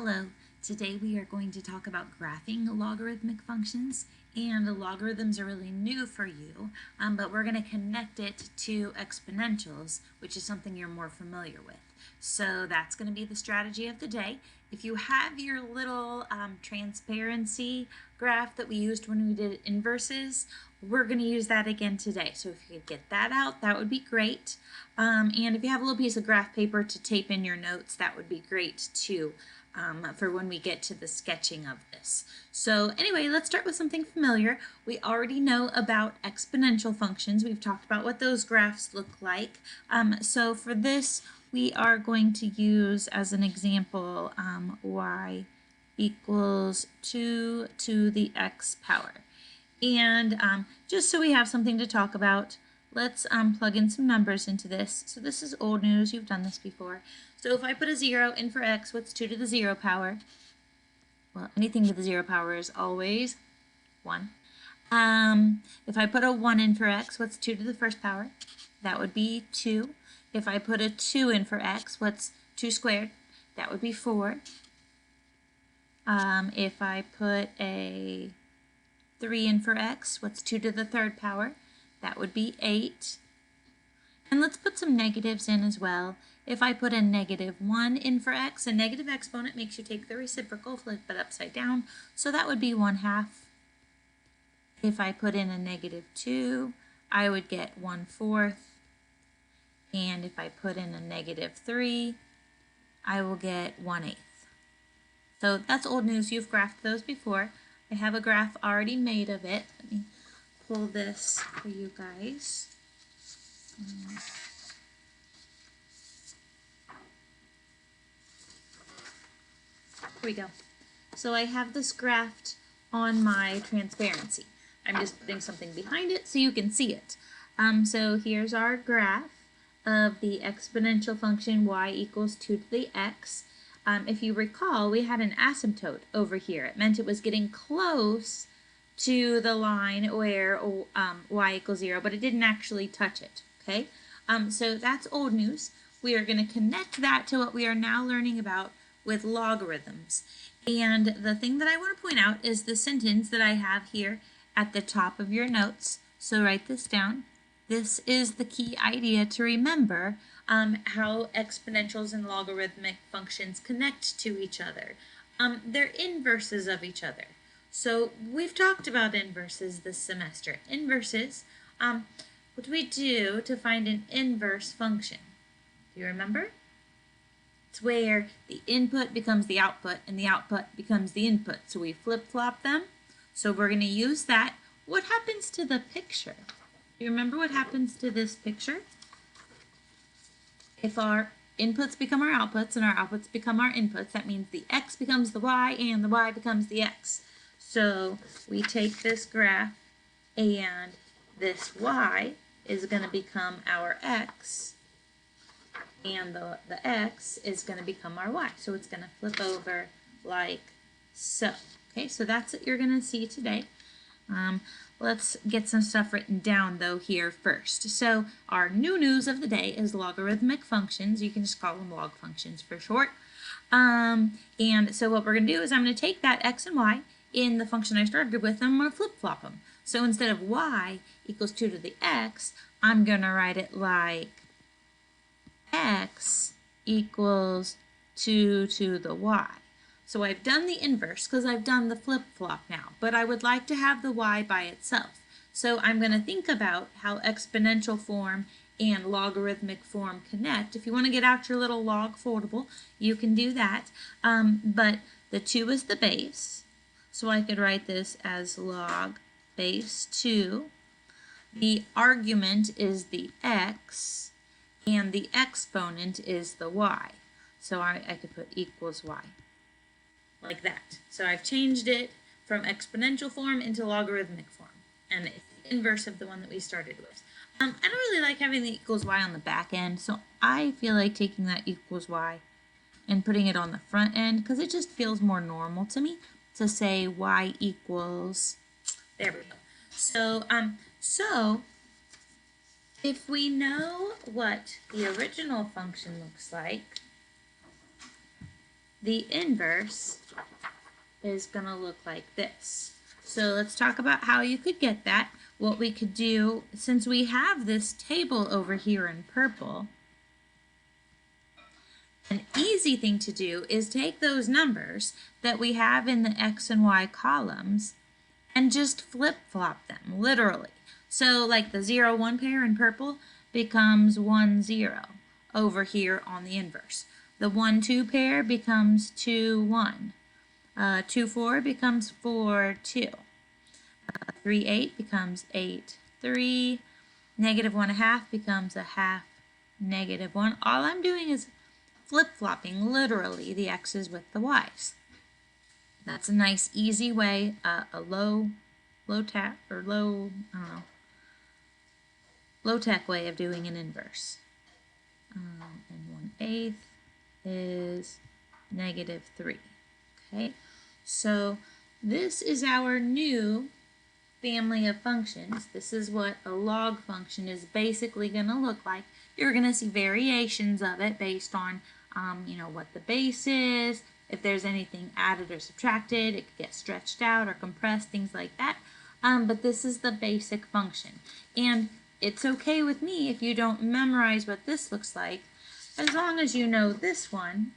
Hello, today we are going to talk about graphing logarithmic functions, and logarithms are really new for you, but we're going to connect it to exponentials, which is something you're more familiar with. So that's going to be the strategy of the day. If you have your little transparency graph that we used when we did inverses, we're going to use that again today. So if you could get that out, that would be great. And if you have a little piece of graph paper to tape in your notes, that would be great too. For when we get to the sketching of this. So anyway, let's start with something familiar. We already know about exponential functions. We've talked about what those graphs look like. So for this, we are going to use as an example y equals 2 to the x power. And just so we have something to talk about, let's plug in some numbers into this. So this is old news. You've done this before. So if I put a 0 in for x, what's 2 to the 0 power? Well, anything to the 0 power is always 1. If I put a 1 in for x, what's 2 to the first power? That would be 2. If I put a 2 in for x, what's 2 squared? That would be 4. If I put a 3 in for x, what's 2 to the third power? That would be 8. And let's put some negatives in as well. If I put a -1 in for x, a negative exponent makes you take the reciprocal, flip it upside down, so that would be 1/2. If I put in a -2, I would get 1/4. And if I put in a -3, I will get 1/8. So that's old news. You've graphed those before. I have a graph already made of it. Let me pull this for you guys. Here we go. So I have this graphed on my transparency. I'm just putting something behind it so you can see it. So here's our graph of the exponential function y equals 2 to the x. If you recall, we had an asymptote over here. It meant it was getting close to the line where y equals 0, but it didn't actually touch it, okay? So that's old news. We are going to connect that to what we are now learning about with logarithms. And the thing that I want to point out is the sentence that I have here at the top of your notes. So write this down. This is the key idea to remember how exponentials and logarithmic functions connect to each other. They're inverses of each other. So we've talked about inverses this semester. Inverses, what do we do to find an inverse function? Do you remember? It's where the input becomes the output and the output becomes the input. So we flip-flop them. So we're going to use that. What happens to the picture? Do you remember what happens to this picture? If our inputs become our outputs and our outputs become our inputs, that means the x becomes the y and the y becomes the x. So we take this graph and this y is going to become our x and the x is going to become our y. So it's going to flip over like so. Okay, so that's what you're going to see today. Let's get some stuff written down though here first. So our new news of the day is logarithmic functions. You can just call them log functions for short. And so what we're going to do is I'm going to take that x and y in the function I started with, and I'm going to flip-flop them. So instead of y equals 2 to the x, I'm going to write it like x equals 2 to the y. So I've done the inverse because I've done the flip-flop now, but I would like to have the y by itself. So I'm going to think about how exponential form and logarithmic form connect. If you want to get out your little log foldable, you can do that. But the 2 is the base, so I could write this as log base 2. The argument is the x, and the exponent is the y. So I could put equals y. Like that. So I've changed it from exponential form into logarithmic form. And it's the inverse of the one that we started with. I don't really like having the equals y on the back end, so I feel like taking that equals y and putting it on the front end because it just feels more normal to me to say y equals, there we go. So if we know what the original function looks like, the inverse is going to look like this. So let's talk about how you could get that. What we could do, since we have this table over here in purple, an easy thing to do is take those numbers that we have in the X and Y columns and just flip-flop them, literally. So like the 0, 1 pair in purple becomes 1, 0 over here on the inverse. The 1, 2 pair becomes 2, 1. 2, 4 becomes 4, 2. 3, 8 becomes 8, 3. Negative 1/2 becomes 1/2, negative 1. All I'm doing is flip-flopping literally the x's with the y's. That's a nice easy way, a low tech way of doing an inverse. And 1/8 is negative 3. Okay, so this is our new family of functions. This is what a log function is basically going to look like. You're going to see variations of it based on what the base is. If there's anything added or subtracted, it could get stretched out or compressed, things like that. But this is the basic function. And it's okay with me if you don't memorize what this looks like, as long as you know this one.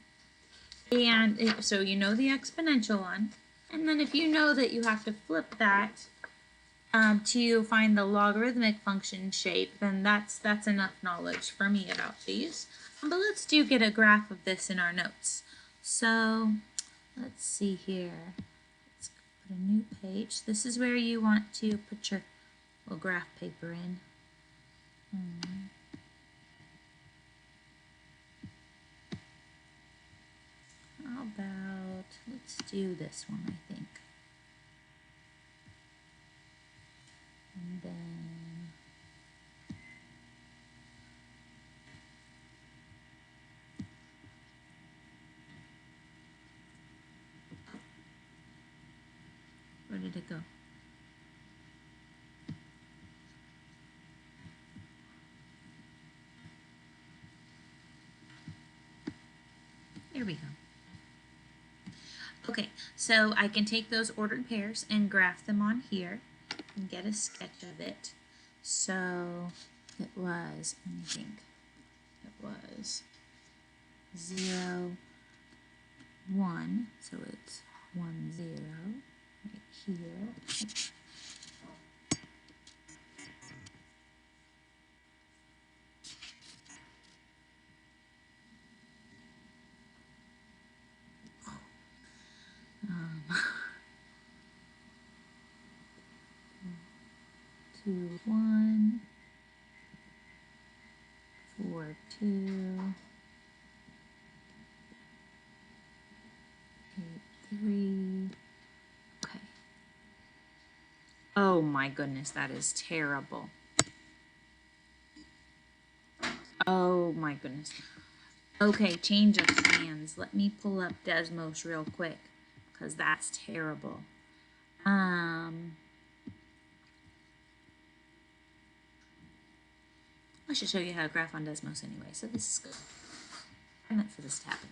And so you know the exponential one. And then if you know that you have to flip that to find the logarithmic function shape, then that's enough knowledge for me about these. But let's get a graph of this in our notes. So let's see here. Let's put a new page. This is where you want to put your little graph paper in. How about, let's do this one, I think. And then where did it go? Here we go. Okay, so I can take those ordered pairs and graph them on here and get a sketch of it. So it was, let me think, it was 0, 1, so it's 1, 0 right here. Two, 1, 4, 2, 8, 3. Okay. Oh my goodness, that is terrible. Oh my goodness. Okay, change of plans. Let me pull up Desmos real quick because that's terrible. I should show you how to graph on Desmos anyway, so this is good. I meant for this to happen.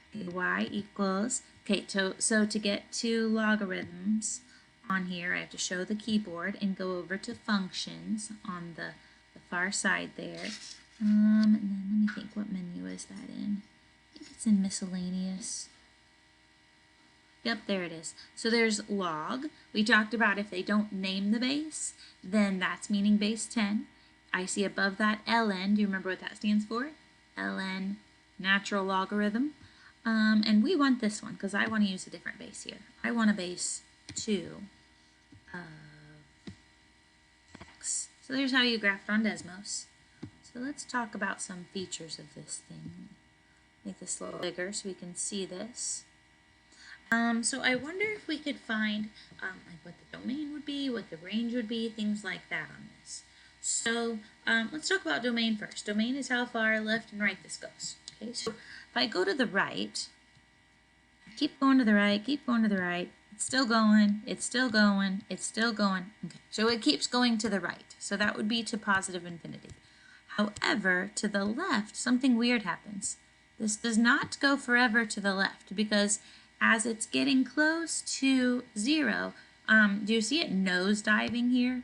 Okay, y equals, okay, so to get to logarithms on here, I have to show the keyboard and go over to functions on the far side there. And then let me think, what menu is that in? I think it's in miscellaneous. Yep, there it is. So there's log. We talked about if they don't name the base, then that's meaning base 10. I see above that ln. Do you remember what that stands for? ln, natural logarithm. And we want this one because I want to use a different base here. I want a base 2 of x. So there's how you graph it on Desmos. So let's talk about some features of this thing. Make this a little bigger so we can see this. So I wonder if we could find like what the domain would be, what the range would be, things like that on this. So let's talk about domain first. Domain is how far left and right this goes. Okay, so if I go to the right, keep going to the right, keep going to the right, it's still going, it's still going, it's still going. Okay, so it keeps going to the right. So that would be to positive infinity. However, to the left, something weird happens. This does not go forever to the left because as it's getting close to 0, do you see it nosediving here?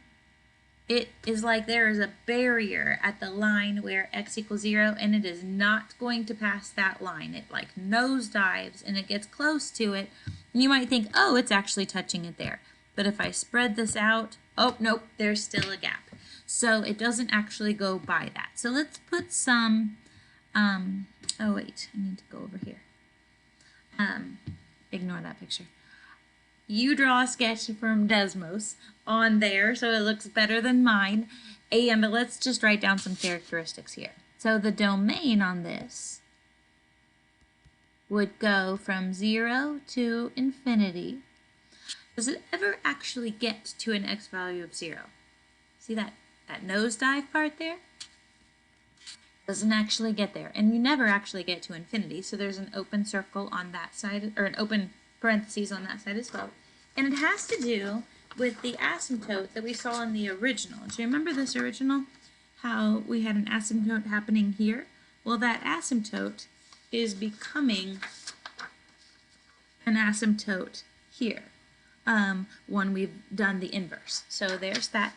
It is like there is a barrier at the line where x equals 0, and it is not going to pass that line. It like nosedives and it gets close to it. And you might think, oh, it's actually touching it there. But if I spread this out, oh, nope, there's still a gap. So it doesn't actually go by that. So let's put some, oh wait, I need to go over here. Ignore that picture. You draw a sketch from Desmos on there so it looks better than mine. And let's just write down some characteristics here. So the domain on this would go from 0 to infinity. Does it ever actually get to an x value of 0? See that nosedive part there? Doesn't actually get there. And you never actually get to infinity. So there's an open circle on that side, or an open parentheses on that side as well. And it has to do with the asymptote that we saw in the original. Do you remember this original? How we had an asymptote happening here? Well, that asymptote is becoming an asymptote here when we've done the inverse. So there's that.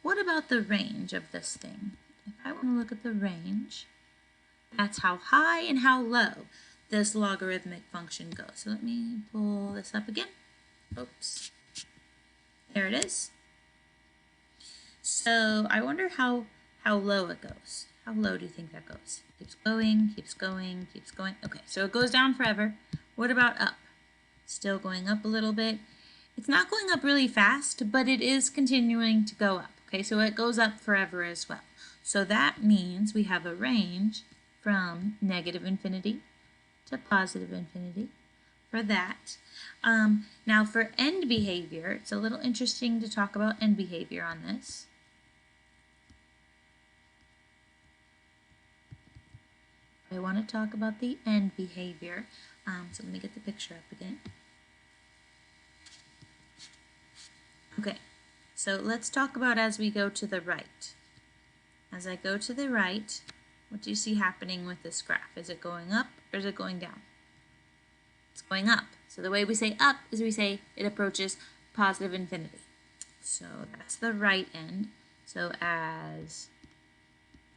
What about the range of this thing? If I want to look at the range, that's how high and how low this logarithmic function goes. So let me pull this up again. Oops. There it is. So I wonder how low it goes. How low do you think that goes? Keeps going, keeps going, keeps going. Okay, so it goes down forever. What about up? Still going up a little bit. It's not going up really fast, but it is continuing to go up. Okay, so it goes up forever as well. So that means we have a range from negative infinity to positive infinity for that. Now for end behavior, it's a little interesting to talk about end behavior on this. I want to talk about the end behavior. So let me get the picture up again. Okay, so let's talk about as we go to the right. As I go to the right, what do you see happening with this graph? Is it going up or is it going down? It's going up. So the way we say up is we say it approaches positive infinity. So that's the right end. So as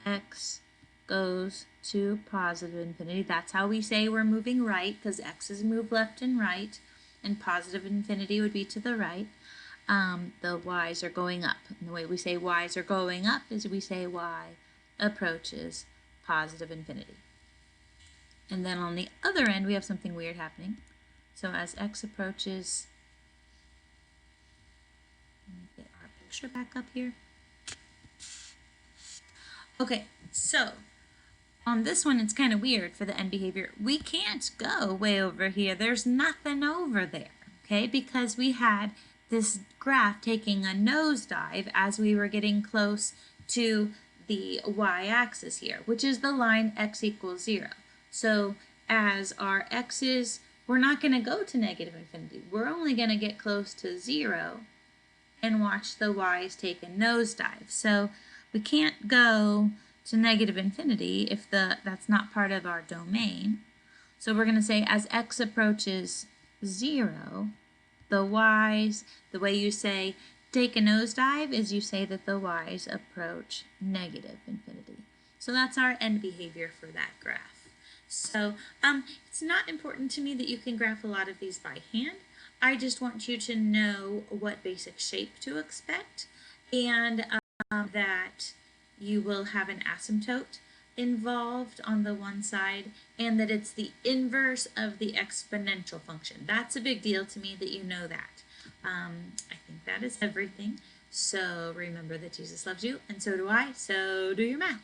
x goes to positive infinity, that's how we say we're moving right, because x's move left and right, and positive infinity would be to the right. The y's are going up. And the way we say y's are going up is we say y approaches positive infinity. And then on the other end, we have something weird happening. So as x approaches, let me get our picture back up here. Okay, so on this one, it's kind of weird for the end behavior. We can't go way over here. There's nothing over there, okay? Because we had this graph taking a nosedive as we were getting close to the y-axis here, which is the line x equals 0. So as our x's, we're not going to go to negative infinity. We're only going to get close to 0 and watch the y's take a nosedive. So we can't go to negative infinity if that's not part of our domain. So we're going to say as x approaches 0, the y's, the way you say take a nosedive is you say that the y's approach negative infinity. So that's our end behavior for that graph. So it's not important to me that you can graph a lot of these by hand. I just want you to know what basic shape to expect, and that you will have an asymptote involved on the one side, and that it's the inverse of the exponential function. That's a big deal to me that you know that. I think that is everything. So remember that Jesus loves you, and so do I, so do your math.